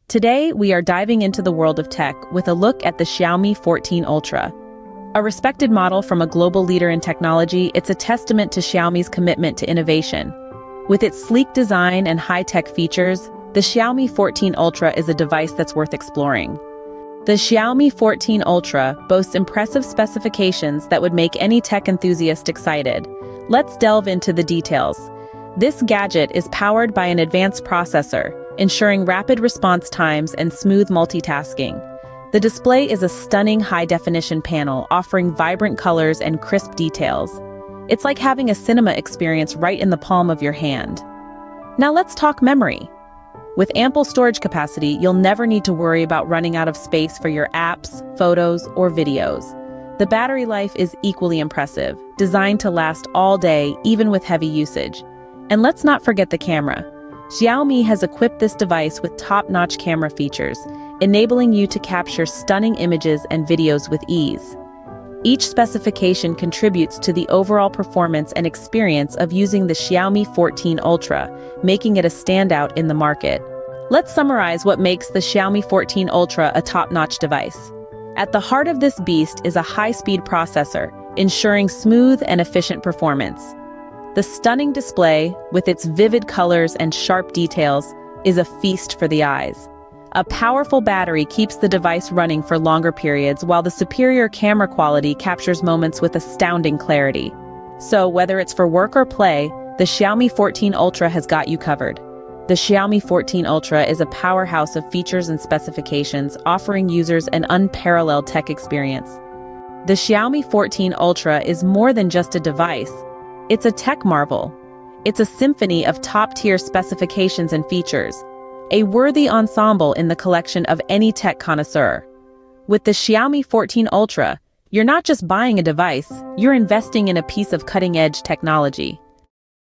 Today, we are diving into the world of tech with a look at the Xiaomi 14 Ultra. A respected model from a global leader in technology, it's a testament to Xiaomi's commitment to innovation. With its sleek design and high-tech features, the Xiaomi 14 Ultra is a device that's worth exploring. The Xiaomi 14 Ultra boasts impressive specifications that would make any tech enthusiast excited. Let's delve into the details. This gadget is powered by an advanced processor, ensuring rapid response times and smooth multitasking. The display is a stunning high-definition panel offering vibrant colors and crisp details. It's like having a cinema experience right in the palm of your hand. Now let's talk memory. With ample storage capacity, you'll never need to worry about running out of space for your apps, photos, or videos. The battery life is equally impressive, designed to last all day, even with heavy usage. And let's not forget the camera. Xiaomi has equipped this device with top-notch camera features, enabling you to capture stunning images and videos with ease. Each specification contributes to the overall performance and experience of using the Xiaomi 14 Ultra, making it a standout in the market. Let's summarize what makes the Xiaomi 14 Ultra a top-notch device. At the heart of this beast is a high-speed processor, ensuring smooth and efficient performance. The stunning display, with its vivid colors and sharp details, is a feast for the eyes. A powerful battery keeps the device running for longer periods, while the superior camera quality captures moments with astounding clarity. So, whether it's for work or play, the Xiaomi 14 Ultra has got you covered. The Xiaomi 14 Ultra is a powerhouse of features and specifications, offering users an unparalleled tech experience. The Xiaomi 14 Ultra is more than just a device. It's a tech marvel. It's a symphony of top-tier specifications and features, a worthy ensemble in the collection of any tech connoisseur. With the Xiaomi 14 Ultra, you're not just buying a device, you're investing in a piece of cutting-edge technology.